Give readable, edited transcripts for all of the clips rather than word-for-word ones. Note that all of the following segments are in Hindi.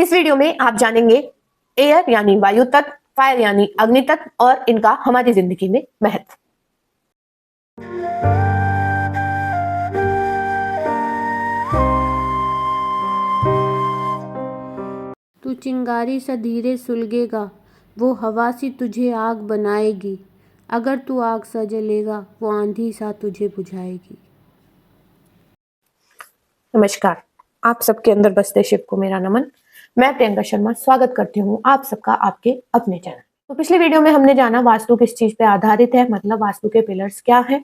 इस वीडियो में आप जानेंगे एयर यानी वायु तत्व, फायर यानी अग्नि तत्व और इनका हमारी जिंदगी में महत्व। तू चिंगारी सा धीरे सुलगेगा, वो हवा सी तुझे आग बनाएगी। अगर तू आग सा जलेगा, वो आंधी सा तुझे बुझाएगी। नमस्कार, आप सबके अंदर बसते शिव को मेरा नमन। मैं प्रियंका शर्मा स्वागत करती हूँ आप सबका आपके अपने चैनल। तो पिछले वीडियो में हमने जाना वास्तु किस चीज पे आधारित है, मतलब वास्तु के पिलर्स क्या हैं,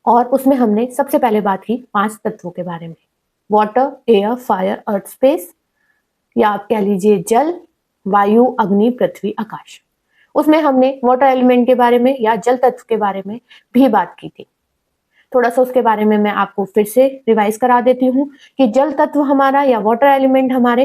और उसमें हमने सबसे पहले बात की 5 तत्वों के बारे में। वाटर, एयर, फायर, अर्थ, स्पेस, या आप कह लीजिए जल, वायु, अग्नि, पृथ्वी, आकाश। उसमें हमने वाटर एलिमेंट के बारे में या जल तत्व के बारे में भी बात की थी। थोड़ा सा उसके बारे में मैं आपको फिर से रिवाइज करा देती हूँ कि जल तत्व हमारा या वाटर एलिमेंट हमारे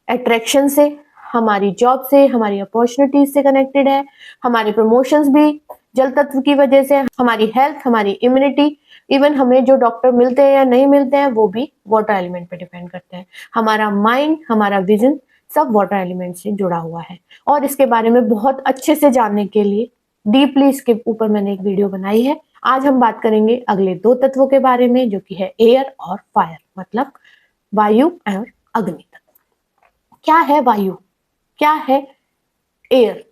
अट्रैक्शन से, हमारी जॉब से, हमारी अपॉर्चुनिटीज से कनेक्टेड है। हमारे प्रमोशंस भी जल तत्व की वजह से, हमारी हेल्थ, हमारी इम्यूनिटी, इवन हमें जो डॉक्टर मिलते हैं या नहीं मिलते हैं वो भी वाटर एलिमेंट पे डिपेंड करते हैं। हमारा माइंड, हमारा विजन सब वाटर एलिमेंट से जुड़ा हुआ है। और इसके बारे में बहुत अच्छे से जानने के लिए डीपली इसके ऊपर मैंने एक वीडियो बनाई है। आज हम बात करेंगे अगले 2 तत्वों के बारे में, जो कि है एयर और फायर, मतलब वायु और अग्नि तत्व। क्या है वायु, क्या है एयर?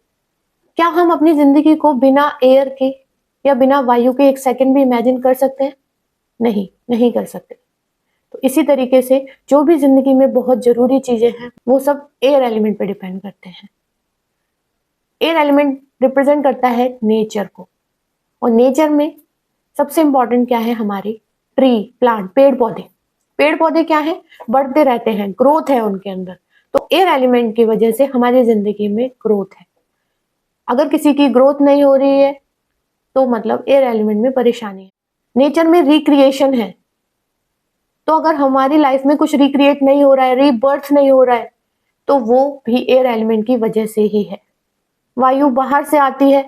क्या हम अपनी जिंदगी को बिना एयर के या बिना वायु के एक सेकंड भी इमेजिन कर सकते हैं? नहीं कर सकते। तो इसी तरीके से जो भी जिंदगी में बहुत जरूरी चीजें हैं वो सब एयर एलिमेंट पे डिपेंड करते हैं। एयर एलिमेंट रिप्रेजेंट करता है नेचर को, और नेचर में सबसे इंपॉर्टेंट क्या है? हमारी ट्री, प्लांट, पेड़ पौधे। पेड़ पौधे क्या है? बढ़ते रहते हैं, ग्रोथ है उनके अंदर। तो एयर एलिमेंट की वजह से हमारी जिंदगी में ग्रोथ है। अगर किसी की ग्रोथ नहीं हो रही है तो मतलब एयर एलिमेंट में परेशानी है। नेचर में रिक्रिएशन है, तो अगर हमारी लाइफ में कुछ रिक्रिएट नहीं हो रहा है, रीबर्थ नहीं हो रहा है, तो वो भी एयर एलिमेंट की वजह से ही है। वायु बाहर से आती है,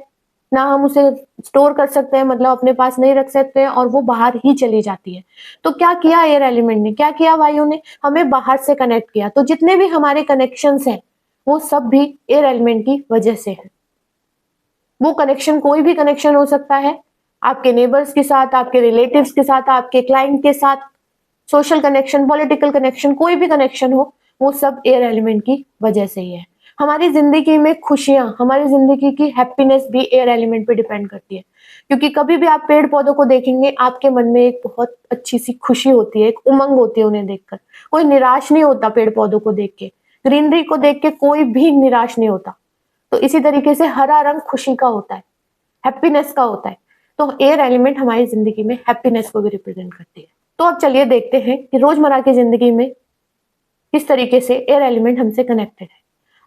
ना हम उसे स्टोर कर सकते हैं, मतलब अपने पास नहीं रख सकते हैं, और वो बाहर ही चली जाती है। तो क्या किया एयर एलिमेंट ने, क्या किया वायु ने? हमें बाहर से कनेक्ट किया। तो जितने भी हमारे कनेक्शंस हैं वो सब भी एयर एलिमेंट की वजह से है। वो कनेक्शन कोई भी कनेक्शन हो सकता है, आपके नेबर्स के साथ, आपके रिलेटिव्स के साथ, आपके क्लाइंट के साथ, सोशल कनेक्शन, पॉलिटिकल कनेक्शन, कोई भी कनेक्शन हो, वो सब एयर एलिमेंट की वजह से ही है। हमारी जिंदगी में खुशियां, हमारी जिंदगी की हैप्पीनेस भी एयर एलिमेंट पे डिपेंड करती है। क्योंकि कभी भी आप पेड़ पौधों को देखेंगे, आपके मन में एक बहुत अच्छी सी खुशी होती है, एक उमंग होती है उन्हें देखकर। कोई निराश नहीं होता पेड़ पौधों को देख के, ग्रीनरी को देख के कोई भी निराश नहीं होता। तो इसी तरीके से हरा रंग खुशी का होता है, हैप्पीनेस का होता है। तो एयर एलिमेंट हमारी जिंदगी में हैप्पीनेस को भी रिप्रेजेंट करती है। तो अब चलिए देखते हैं कि रोजमर्रा की जिंदगी में किस तरीके से एयर एलिमेंट हमसे कनेक्टेड है।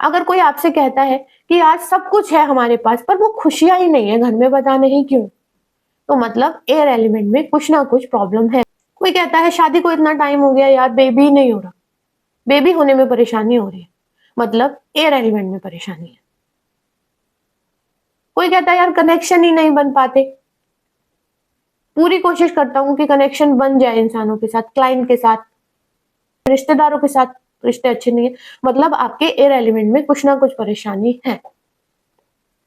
अगर कोई आपसे कहता है कि यार सब कुछ है हमारे पास पर वो खुशियां ही नहीं है घर में, पता नहीं क्यों, तो मतलब एयर एलिमेंट में कुछ ना कुछ प्रॉब्लम है। कोई कहता है शादी को इतना टाइम हो गया यार, बेबी नहीं हो रहा, बेबी होने में परेशानी हो रही है, मतलब एयर एलिमेंट में परेशानी है। कोई कहता है यार कनेक्शन ही नहीं बन पाते, पूरी कोशिश करता हूँ कि कनेक्शन बन जाए इंसानों के साथ, क्लाइंट के साथ, रिश्तेदारों के साथ, रिश्ते अच्छे नहीं है, मतलब आपके एयर एलिमेंट में कुछ ना कुछ परेशानी है।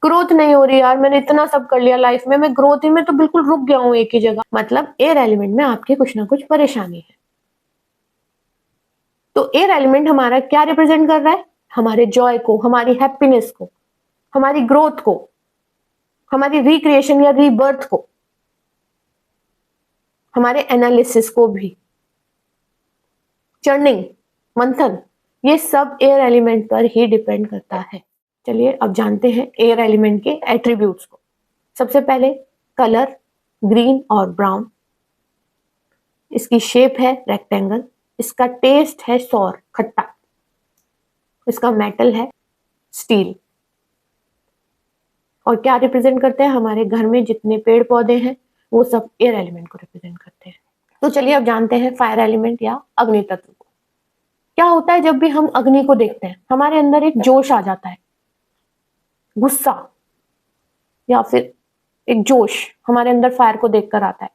ग्रोथ नहीं हो रही यार, मैंने इतना सब कर लिया लाइफ में, मैं ग्रोथ ही में तो बिल्कुल रुक गया हूँ एक ही जगह, मतलब एयर एलिमेंट में आपके कुछ ना कुछ परेशानी है। तो एयर एलिमेंट हमारा क्या रिप्रेजेंट कर रहा है? हमारे जॉय को, हमारी हैप्पीनेस को, हमारी ग्रोथ को, हमारी रिक्रिएशन या रीबर्थ को, हमारे एनालिसिस को भी, चर्निंग, मंथन, ये सब एयर एलिमेंट पर ही डिपेंड करता है। चलिए अब जानते हैं एयर एलिमेंट के एट्रीब्यूट्स को। सबसे पहले कलर, ग्रीन और ब्राउन। इसकी शेप है रेक्टेंगल। इसका टेस्ट है सौर, खट्टा। इसका मेटल है स्टील। और क्या रिप्रेजेंट करते हैं? हमारे घर में जितने पेड़ पौधे हैं वो सब एयर एलिमेंट को रिप्रेजेंट करते हैं। तो चलिए अब जानते हैं फायर एलिमेंट या अग्नि तत्व को। क्या होता है जब भी हम अग्नि को देखते हैं? हमारे अंदर एक जोश आ जाता है, गुस्सा, या फिर एक जोश हमारे अंदर फायर को देखकर आता है।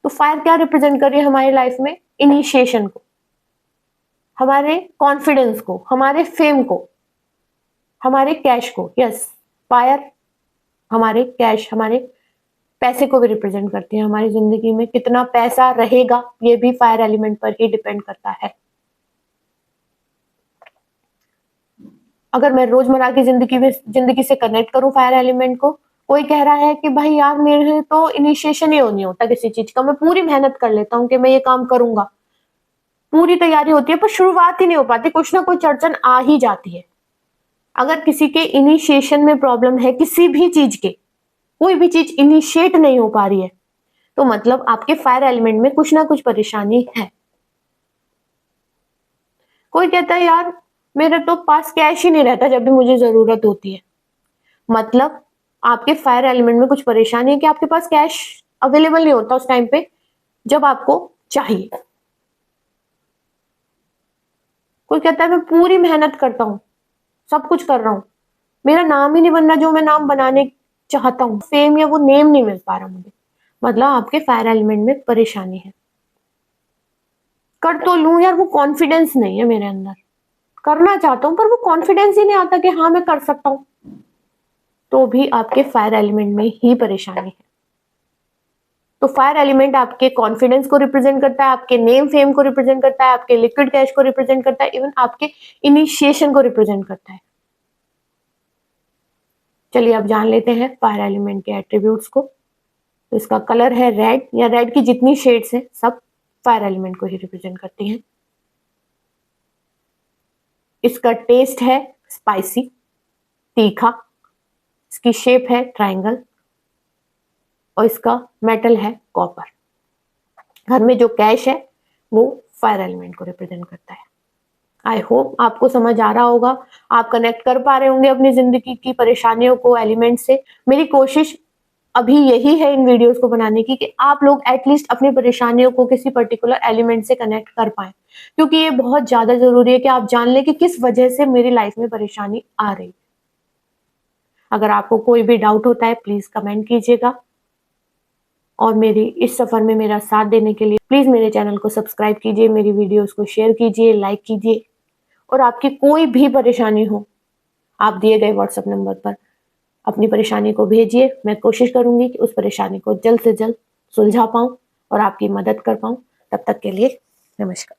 तो फायर क्या रिप्रेजेंट कर रही है हमारी लाइफ में? इनिशिएशन को, हमारे कॉन्फिडेंस को, हमारे फेम को, हमारे कैश को। यस, फायर हमारे कैश, हमारे पैसे को भी रिप्रेजेंट करती है। हमारी जिंदगी में कितना पैसा रहेगा ये भी फायर एलिमेंट पर ही डिपेंड करता है। अगर मैं रोजमर्रा की जिंदगी से कनेक्ट करूं फायर एलिमेंट को, कोई कह रहा है कि भाई यार मेरे तो इनिशिएशन ही नहीं होता किसी चीज का, मैं पूरी मेहनत कर लेता हूं कि मैं ये काम करूंगा, पूरी तैयारी होती है पर शुरुआत ही नहीं हो पाती, कुछ ना कुछ अड़चन आ ही जाती है। अगर किसी के इनिशिएशन में प्रॉब्लम है, किसी भी चीज के, कोई भी चीज इनिशिएट नहीं हो पा रही है, तो मतलब आपके फायर एलिमेंट में कुछ ना कुछ परेशानी है। कोई कहता है यार मेरे तो पास कैश ही नहीं रहता जब भी मुझे जरूरत होती है, मतलब आपके फायर एलिमेंट में कुछ परेशानी है कि आपके पास कैश अवेलेबल नहीं होता उस टाइम पे जब आपको चाहिए। कोई कहता है मैं पूरी मेहनत करता हूं, सब कुछ कर रहा हूं, मेरा नाम ही नहीं बन रहा जो मैं नाम बनाने चाहता हूं, फेम या वो नेम नहीं मिल पा रहा मुझे, मतलब आपके फायर एलिमेंट में परेशानी है। कर तो लूं यार, वो कॉन्फिडेंस नहीं है मेरे अंदर, करना चाहता हूं पर वो कॉन्फिडेंस ही नहीं आता कि हाँ मैं कर सकता हूं, तो भी आपके फायर एलिमेंट में ही परेशानी है। तो फायर एलिमेंट आपके कॉन्फिडेंस को रिप्रेजेंट करता है, आपके नेम फेम को रिप्रेजेंट करता है, आपके लिक्विड कैश को रिप्रेजेंट करता है, इवन आपके इनिशिएशन को रिप्रेजेंट करता है। चलिए अब जान लेते हैं फायर एलिमेंट के एट्रीब्यूट्स को। तो इसका कलर है रेड, या रेड की जितनी शेड्स हैं सब फायर एलिमेंट को ही रिप्रेजेंट करती हैं। इसका टेस्ट है स्पाइसी, तीखा, इसकी शेप है ट्रायंगल, और इसका मेटल है कॉपर। घर में जो कैश है वो फायर एलिमेंट को रिप्रेजेंट करता है। आई होप आपको समझ आ रहा होगा, आप कनेक्ट कर पा रहे होंगे अपनी जिंदगी की परेशानियों को एलिमेंट से। मेरी कोशिश अभी यही है इन वीडियोस को बनाने की कि आप लोग एटलीस्ट अपनी परेशानियों को किसी पर्टिकुलर एलिमेंट से कनेक्ट कर पाए, क्योंकि ये बहुत ज्यादा जरूरी है कि आप जान लें कि किस वजह से मेरी लाइफ में परेशानी आ रही है। अगर आपको कोई भी डाउट होता है प्लीज कमेंट कीजिएगा, और मेरी इस सफर में मेरा साथ देने के लिए प्लीज मेरे चैनल को सब्सक्राइब कीजिए, मेरी वीडियोस को शेयर कीजिए, लाइक कीजिए, और आपकी कोई भी परेशानी हो आप दिए गए व्हाट्सएप नंबर पर अपनी परेशानी को भेजिए। मैं कोशिश करूंगी कि उस परेशानी को जल्द से जल्द सुलझा पाऊं और आपकी मदद कर पाऊं। तब तक के लिए नमस्कार।